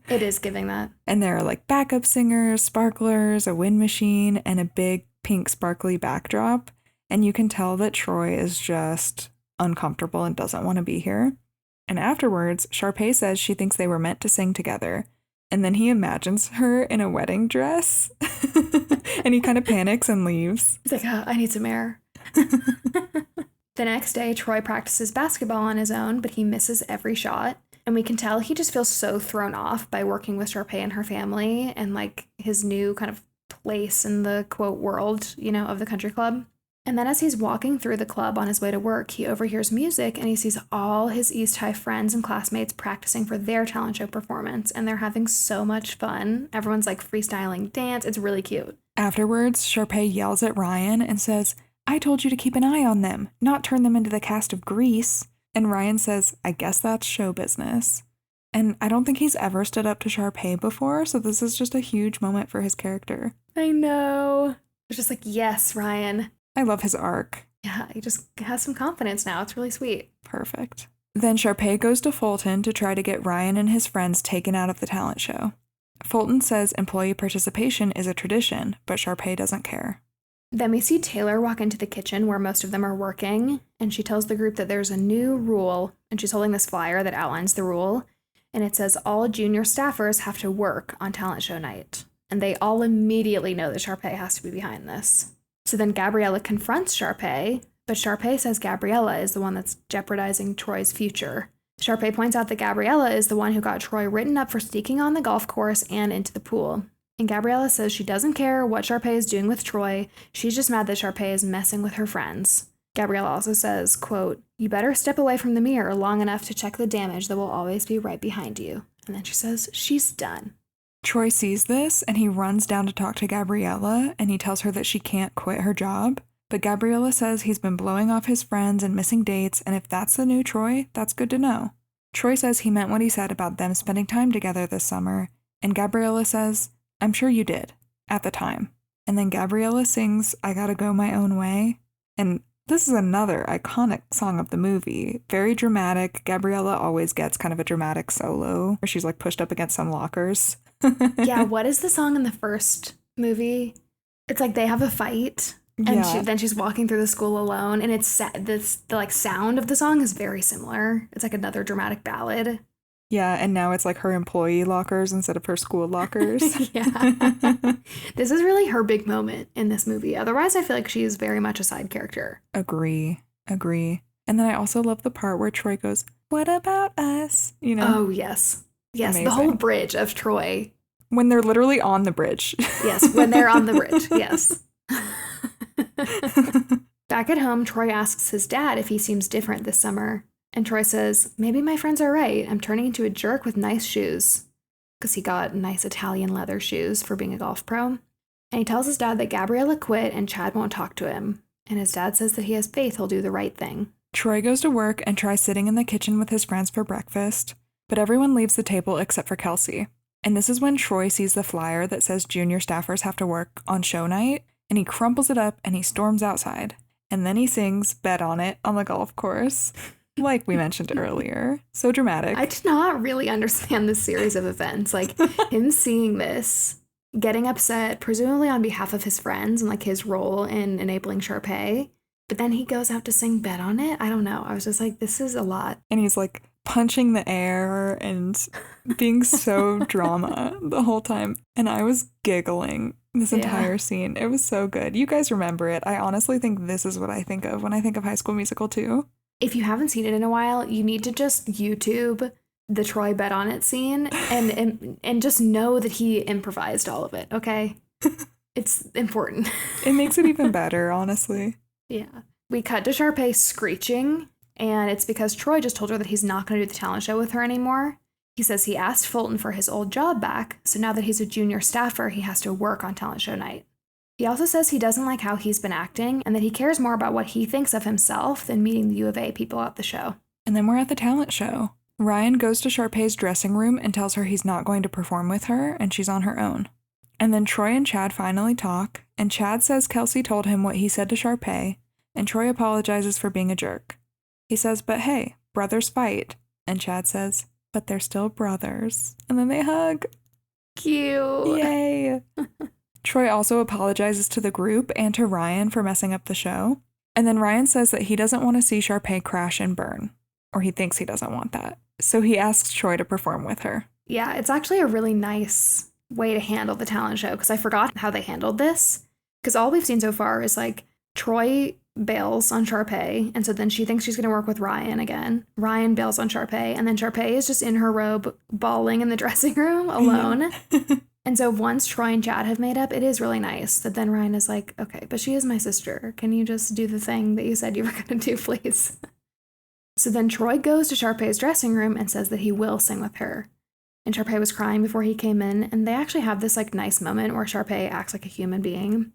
Speaker 1: It is giving that.
Speaker 2: And there are like backup singers, sparklers, a wind machine, and a big pink sparkly backdrop. And you can tell that Troy is just uncomfortable and doesn't want to be here. And afterwards, Sharpay says she thinks they were meant to sing together. And then he imagines her in a wedding dress. And he kind of panics and leaves.
Speaker 1: He's like, I need some air. The next day, Troy practices basketball on his own, but he misses every shot. And we can tell he just feels so thrown off by working with Sharpay and her family and like his new kind of place in the quote world, you know, of the country club. And then as he's walking through the club on his way to work, he overhears music and he sees all his East High friends and classmates practicing for their talent show performance. And they're having so much fun. Everyone's like freestyling dance. It's really cute.
Speaker 2: Afterwards, Sharpay yells at Ryan and says, I told you to keep an eye on them, not turn them into the cast of Grease. And Ryan says, I guess that's show business. And I don't think he's ever stood up to Sharpay before, so this is just a huge moment for his character.
Speaker 1: I know. It's just like, yes, Ryan.
Speaker 2: I love his arc.
Speaker 1: Yeah, he just has some confidence now. It's really sweet.
Speaker 2: Perfect. Then Sharpay goes to Fulton to try to get Ryan and his friends taken out of the talent show. Fulton says employee participation is a tradition, but Sharpay doesn't care.
Speaker 1: Then we see Taylor walk into the kitchen where most of them are working, and she tells the group that there's a new rule, and she's holding this flyer that outlines the rule, and it says all junior staffers have to work on talent show night. And they all immediately know that Sharpay has to be behind this. So then Gabriella confronts Sharpay, but Sharpay says Gabriella is the one that's jeopardizing Troy's future. Sharpay points out that Gabriella is the one who got Troy written up for sneaking on the golf course and into the pool. And Gabriella says she doesn't care what Sharpay is doing with Troy, she's just mad that Sharpay is messing with her friends. Gabriella also says, quote, "You better step away from the mirror long enough to check the damage that will always be right behind you." And then she says she's done.
Speaker 2: Troy sees this, and he runs down to talk to Gabriella, and he tells her that she can't quit her job. But Gabriella says he's been blowing off his friends and missing dates, and if that's the new Troy, that's good to know. Troy says he meant what he said about them spending time together this summer, and Gabriella says, "I'm sure you did, at the time." And then Gabriella sings "I Gotta Go My Own Way," and this is another iconic song of the movie. Very dramatic. Gabriella always gets kind of a dramatic solo, where she's like pushed up against some lockers.
Speaker 1: Yeah, what is the song in the first movie? It's like they have a fight. And then she's walking through the school alone, and it's the like sound of the song is very similar. It's like another dramatic ballad.
Speaker 2: Yeah, and now it's like her employee lockers instead of her school lockers.
Speaker 1: Yeah. This is really her big moment in this movie. Otherwise, I feel like she is very much a side character.
Speaker 2: Agree. And then I also love the part where Troy goes, "What about us?" You know?
Speaker 1: Oh, yes. Yes,
Speaker 2: Amazing.
Speaker 1: the whole bridge of Troy.
Speaker 2: When they're literally on the bridge.
Speaker 1: Yes, when they're on the bridge. Yes. Back at home, Troy asks his dad if he seems different this summer. And Troy says, "Maybe my friends are right. I'm turning into a jerk with nice shoes." Because he got nice Italian leather shoes for being a golf pro. And he tells his dad that Gabriella quit and Chad won't talk to him. And his dad says that he has faith he'll do the right thing.
Speaker 2: Troy goes to work and tries sitting in the kitchen with his friends for breakfast. But everyone leaves the table except for Kelsey. And this is when Troy sees the flyer that says junior staffers have to work on show night. And he crumples it up and he storms outside. And then he sings "Bet on It" on the golf course. Like we mentioned earlier. So dramatic.
Speaker 1: I did not really understand this series of events. Like, him seeing this, getting upset, presumably on behalf of his friends and like his role in enabling Sharpay. But then he goes out to sing "Bet on It." I don't know. I was just like, this is a lot.
Speaker 2: And he's like punching the air and being so drama the whole time. And I was giggling this entire scene. It was so good. You guys remember it. I honestly think this is what I think of when I think of High School Musical too.
Speaker 1: If you haven't seen it in a while, you need to just YouTube the Troy "Bet on It" scene and just know that he improvised all of it, okay? It's important.
Speaker 2: It makes it even better, honestly.
Speaker 1: Yeah. We cut to Sharpay screeching, and it's because Troy just told her that he's not going to do the talent show with her anymore. He says he asked Fulton for his old job back, so now that he's a junior staffer, he has to work on talent show night. He also says he doesn't like how he's been acting and that he cares more about what he thinks of himself than meeting the U of A people at the show.
Speaker 2: And then we're at the talent show. Ryan goes to Sharpay's dressing room and tells her he's not going to perform with her and she's on her own. And then Troy and Chad finally talk, and Chad says Kelsey told him what he said to Sharpay, and Troy apologizes for being a jerk. He says, "But hey, brothers fight." And Chad says, "But they're still brothers." And then they hug.
Speaker 1: Cute.
Speaker 2: Yay. Troy also apologizes to the group and to Ryan for messing up the show. And then Ryan says that he doesn't want to see Sharpay crash and burn. Or he thinks he doesn't want that. So he asks Troy to perform with her.
Speaker 1: Yeah, it's actually a really nice way to handle the talent show, because I forgot how they handled this. Because all we've seen so far is like Troy bails on Sharpay, and so then she thinks she's going to work with Ryan again. Ryan bails on Sharpay, and then Sharpay is just in her robe bawling in the dressing room alone. And so once Troy and Chad have made up, it is really nice that then Ryan is like, "Okay, but she is my sister. Can you just do the thing that you said you were going to do, please?" So then Troy goes to Sharpay's dressing room and says that he will sing with her. And Sharpay was crying before he came in, and they actually have this like nice moment where Sharpay acts like a human being.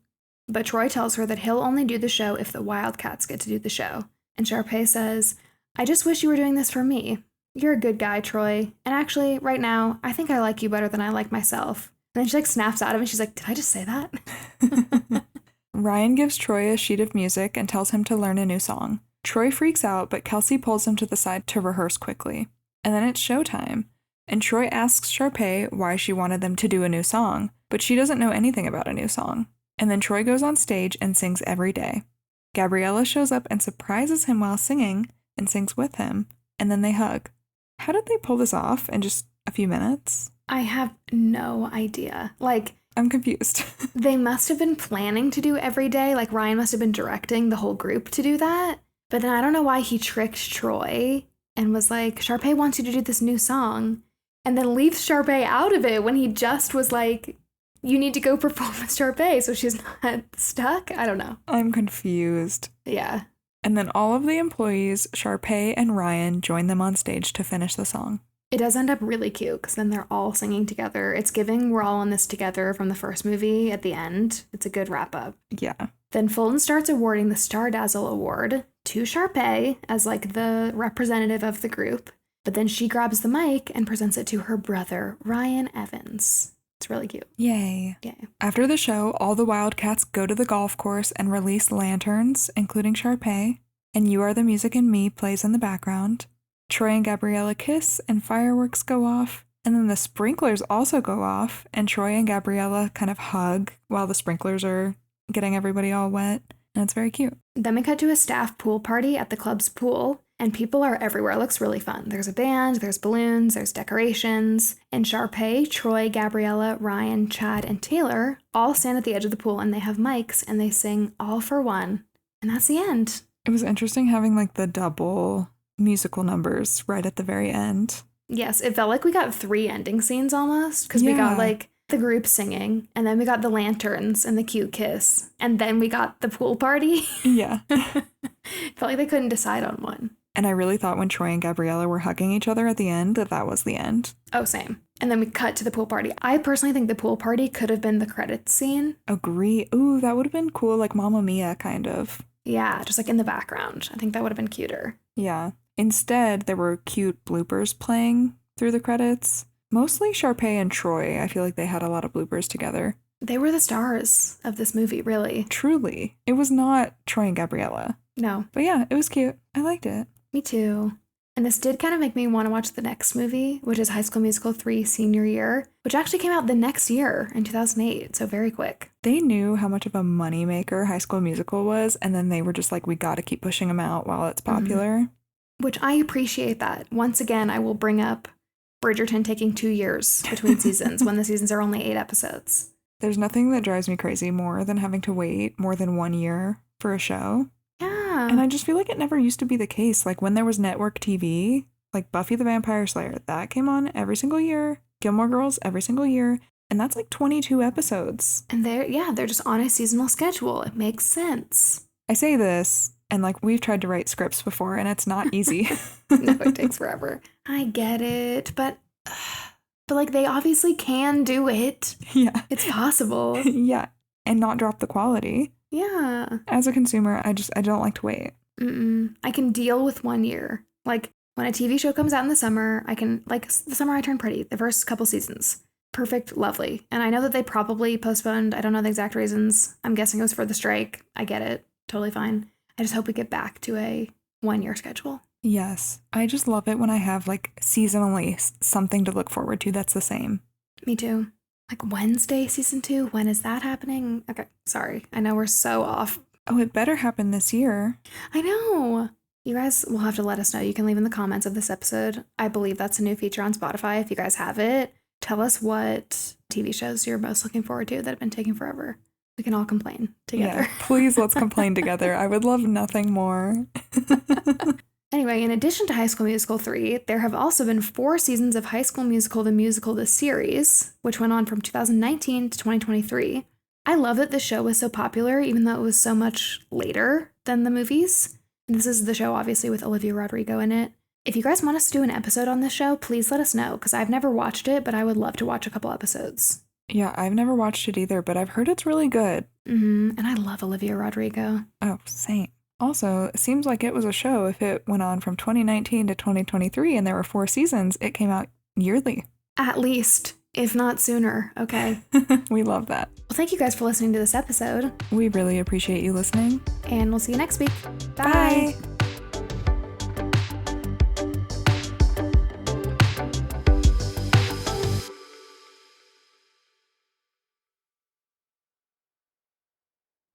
Speaker 1: But Troy tells her that he'll only do the show if the Wildcats get to do the show. And Sharpay says, "I just wish you were doing this for me. You're a good guy, Troy. And actually, right now, I think I like you better than I like myself." And then she like snaps out of it and she's like, "Did I just say that?"
Speaker 2: Ryan gives Troy a sheet of music and tells him to learn a new song. Troy freaks out, but Kelsey pulls him to the side to rehearse quickly. And then it's showtime. And Troy asks Sharpay why she wanted them to do a new song, but she doesn't know anything about a new song. And then Troy goes on stage and sings every day. Gabriella shows up and surprises him while singing and sings with him, and then they hug. How did they pull this off in just a few minutes?
Speaker 1: I have no idea. Like,
Speaker 2: I'm confused.
Speaker 1: they must have been planning to do every day. Like, Ryan must have been directing the whole group to do that. But then I don't know why he tricked Troy and was like, Sharpay wants you to do this new song, and then leaves Sharpay out of it when he just was like, you need to go perform with Sharpay so she's not stuck. I don't know.
Speaker 2: I'm confused.
Speaker 1: Yeah.
Speaker 2: And then all of the employees, Sharpay and Ryan, join them on stage to finish the song.
Speaker 1: It does end up really cute because then they're all singing together. It's giving we're all in this together from the first movie at the end. It's a good wrap up.
Speaker 2: Yeah.
Speaker 1: Then Fulton starts awarding the Star Dazzle Award to Sharpay as like the representative of the group. But then she grabs the mic and presents it to her brother, Ryan Evans. It's really cute.
Speaker 2: Yay.
Speaker 1: Yay.
Speaker 2: After the show, all the Wildcats go to the golf course and release lanterns, including Sharpay, and You Are the Music and Me plays in the background. Troy and Gabriella kiss, and fireworks go off, and then the sprinklers also go off, and Troy and Gabriella kind of hug while the sprinklers are getting everybody all wet, and it's very cute.
Speaker 1: Then we cut to a staff pool party at the club's pool, and people are everywhere. It looks really fun. There's a band, there's balloons, there's decorations, and Sharpay, Troy, Gabriella, Ryan, Chad, and Taylor all stand at the edge of the pool, and they have mics, and they sing All for One, and that's the end.
Speaker 2: It was interesting having like the double musical numbers right at the very end.
Speaker 1: Yes, it felt like we got 3 ending scenes almost, because we got like the group singing, and then we got the lanterns and the cute kiss, and then we got the pool party.
Speaker 2: Yeah.
Speaker 1: It felt like they couldn't decide on one.
Speaker 2: And I really thought when Troy and Gabriella were hugging each other at the end that was the end.
Speaker 1: Oh, same. And then we cut to the pool party. I personally think the pool party could have been the credits scene.
Speaker 2: Agree. Ooh, that would have been cool, like Mamma Mia kind of.
Speaker 1: Yeah, just like in the background. I think that would have been cuter.
Speaker 2: Yeah. Instead, there were cute bloopers playing through the credits. Mostly Sharpay and Troy. I feel like they had a lot of bloopers together.
Speaker 1: They were the stars of this movie, really.
Speaker 2: Truly. It was not Troy and Gabriella.
Speaker 1: No.
Speaker 2: But yeah, it was cute. I liked it.
Speaker 1: Me too. And this did kind of make me want to watch the next movie, which is High School Musical 3 Senior Year, which actually came out the next year in 2008, so very quick.
Speaker 2: They knew how much of a moneymaker High School Musical was, and then they were just like, we gotta keep pushing them out while it's popular.
Speaker 1: Which I appreciate that. Once again, I will bring up Bridgerton taking 2 years between seasons when the seasons are only 8 episodes.
Speaker 2: There's nothing that drives me crazy more than having to wait more than 1 year for a show.
Speaker 1: Yeah.
Speaker 2: And I just feel like it never used to be the case. Like when there was network TV, like Buffy the Vampire Slayer, that came on every single year. Gilmore Girls every single year. And that's like 22 episodes.
Speaker 1: And they're just on a seasonal schedule. It makes sense.
Speaker 2: I say this, and like we've tried to write scripts before, and it's not easy.
Speaker 1: No, it takes forever. I get it, but like they obviously can do it.
Speaker 2: Yeah.
Speaker 1: It's possible.
Speaker 2: Yeah. And not drop the quality.
Speaker 1: Yeah.
Speaker 2: As a consumer, I don't like to wait.
Speaker 1: I can deal with 1 year. Like when a TV show comes out in the summer, I can, like the summer I Turned Pretty, the first couple seasons. Perfect, lovely. And I know that they probably postponed. I don't know the exact reasons. I'm guessing it was for the strike. I get it. Totally fine. I just hope we get back to a 1 year schedule.
Speaker 2: Yes. I just love it when I have like seasonally something to look forward to that's the same.
Speaker 1: Me too. Like Wednesday season 2, when is that happening? Okay, sorry. I know we're so off.
Speaker 2: Oh, it better happen this year.
Speaker 1: I know. You guys will have to let us know. You can leave in the comments of this episode. I believe that's a new feature on Spotify. If you guys have it, tell us what TV shows you're most looking forward to that have been taking forever. We can all complain together.
Speaker 2: Yeah, please let's complain together. I would love nothing more.
Speaker 1: Anyway, in addition to High School Musical 3, there have also been 4 seasons of High School Musical, the musical, the series, which went on from 2019 to 2023. I love that the show was so popular, even though it was so much later than the movies. And this is the show, obviously, with Olivia Rodrigo in it. If you guys want us to do an episode on this show, please let us know, because I've never watched it, but I would love to watch a couple episodes.
Speaker 2: Yeah, I've never watched it either, but I've heard it's really good.
Speaker 1: And I love Olivia Rodrigo.
Speaker 2: Oh, same. Also, it seems like it was a show. If it went on from 2019 to 2023 and there were 4 seasons, it came out yearly.
Speaker 1: At least. If not sooner. Okay.
Speaker 2: We love that.
Speaker 1: Well, thank you guys for listening to this episode.
Speaker 2: We really appreciate you listening.
Speaker 1: And we'll see you next week.
Speaker 2: Bye.